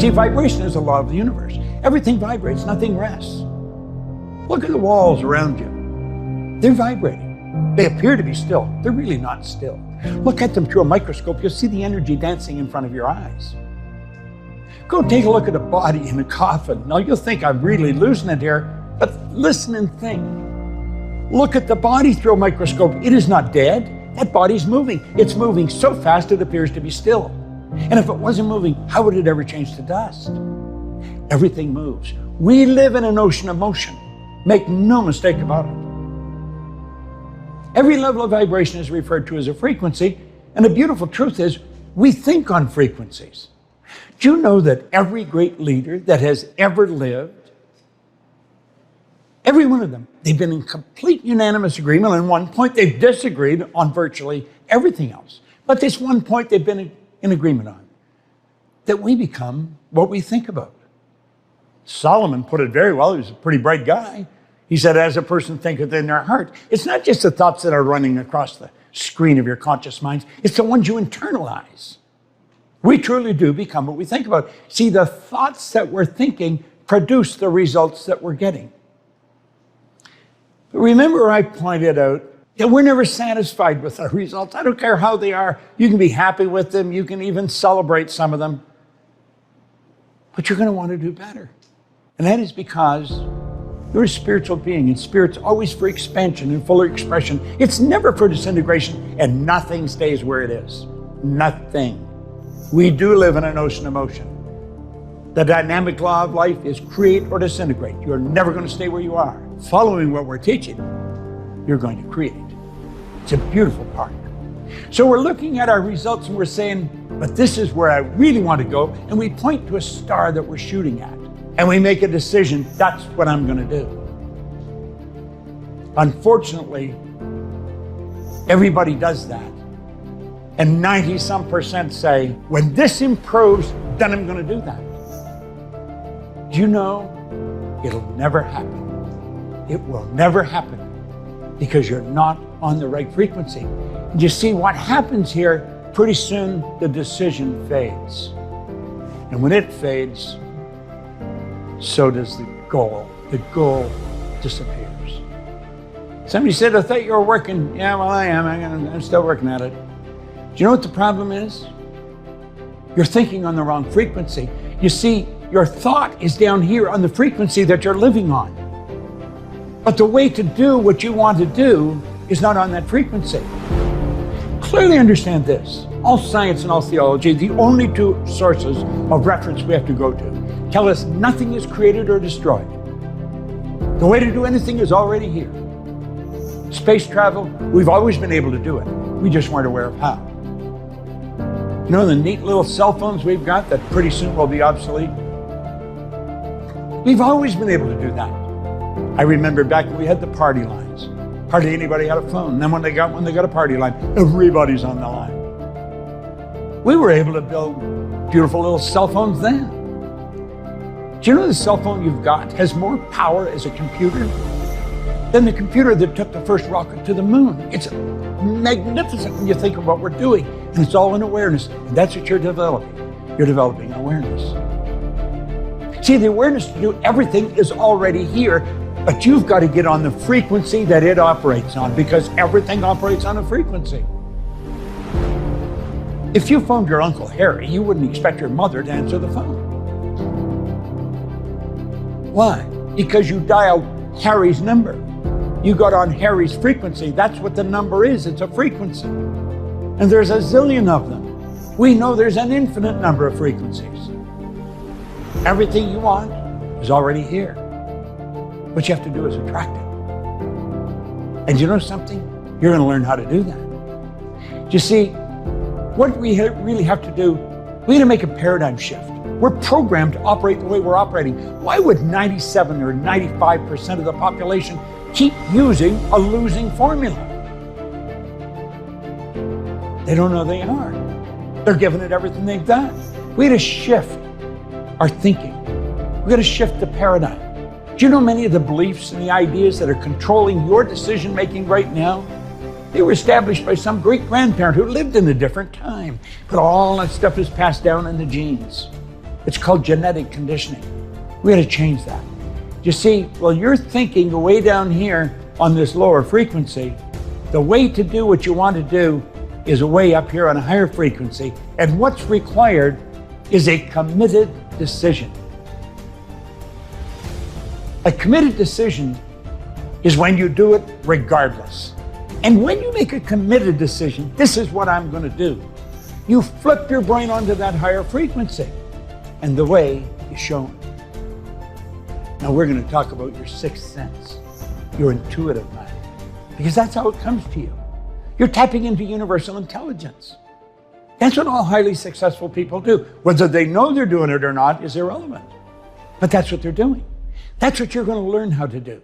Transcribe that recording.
See, vibration is the law of the universe. Everything vibrates, nothing rests. Look at the walls around you. They're vibrating. They appear to be still. They're really not still. Look at them through a microscope. You'll see the energy dancing in front of your eyes. Go take a look at a body in a coffin. Now you'll think I'm really losing it here, but listen and think. Look at the body through a microscope. It is not dead. That body's moving. It's moving so fast it appears to be still. And if it wasn't moving, how would it ever change to dust? Everything moves. We live in an ocean of motion. Make no mistake about it. Every level of vibration is referred to as a frequency, and the beautiful truth is we think on frequencies. Do you know that every great leader that has ever lived, every one of them, they've been in complete unanimous agreement. On one point, they've disagreed on virtually everything else. But this one point they've been in agreement on, that we become what we think about. Solomon put it very well. He was a pretty bright guy. He said, as a person thinketh in their heart. It's not just the thoughts that are running across the screen of your conscious minds. It's the ones you internalize. We truly do become what we think about. See, the thoughts that we're thinking produce the results that we're getting. But remember, I pointed out that we're never satisfied with our results. I don't care how they are. You can be happy with them. You can even celebrate some of them. But you're going to want to do better. And that is because you're a spiritual being, and spirit's always for expansion and fuller expression. It's never for disintegration, and nothing stays where it is. Nothing. We do live in an ocean of motion. The dynamic law of life is create or disintegrate. You're never going to stay where you are. Following what we're teaching, you're going to create. It's a beautiful part. So we're looking at our results and we're saying, but this is where I really want to go. And we point to a star that we're shooting at. And we make a decision, that's what I'm going to do. Unfortunately, everybody does that. And 90-some% say, when this improves, then I'm going to do that. Do you know, it'll never happen. It will never happen because you're not on the right frequency. And you see what happens here, pretty soon the decision fades. And when it fades, so does the goal. The goal disappears. Somebody said, I thought you were working. Yeah, well, I am. I'm still working at it. Do you know what the problem is? You're thinking on the wrong frequency. You see, your thought is down here on the frequency that you're living on. But the way to do what you want to do is not on that frequency. Clearly understand this. All science and all theology, the only two sources of reference we have to go to, tell us nothing is created or destroyed. The way to do anything is already here. Space travel, we've always been able to do it. We just weren't aware of how. You know the neat little cell phones we've got that pretty soon will be obsolete? We've always been able to do that. I remember back when we had the party lines. Hardly anybody had a phone. And then when they got a party line, everybody's on the line. We were able to build beautiful little cell phones then. Do you know the cell phone you've got has more power as a computer than the computer that took the first rocket to the moon? It's magnificent when you think of what we're doing. And it's all in awareness. And that's what you're developing. You're developing awareness. See, the awareness to do everything is already here, but you've got to get on the frequency that it operates on, because everything operates on a frequency. If you phoned your Uncle Harry, you wouldn't expect your mother to answer the phone. Why? Because you dialed Harry's number. You got on Harry's frequency. That's what the number is. It's a frequency. And there's a zillion of them. We know there's an infinite number of frequencies. Everything you want is already here. What you have to do is attract it. And you know something? You're going to learn how to do that. You see, what we really have to do, we need to make a paradigm shift. We're programmed to operate the way we're operating. Why would 97 or 95% of the population keep using a losing formula? They don't know they are. They're giving it everything they've got. We had to shift our thinking. We've got to shift the paradigm. Do you know many of the beliefs and the ideas that are controlling your decision-making right now? They were established by some great-grandparent who lived in a different time. But all that stuff is passed down in the genes. It's called genetic conditioning. We got to change that. You see, while you're thinking way down here on this lower frequency, the way to do what you want to do is way up here on a higher frequency. And what's required is a committed decision. A committed decision is when you do it regardless. And when you make a committed decision, this is what I'm going to do, you flip your brain onto that higher frequency, and the way is shown. Now we're going to talk about your sixth sense, your intuitive mind, because that's how it comes to you. You're tapping into universal intelligence. That's what all highly successful people do. Whether they know they're doing it or not is irrelevant, but that's what they're doing. That's what you're going to learn how to do.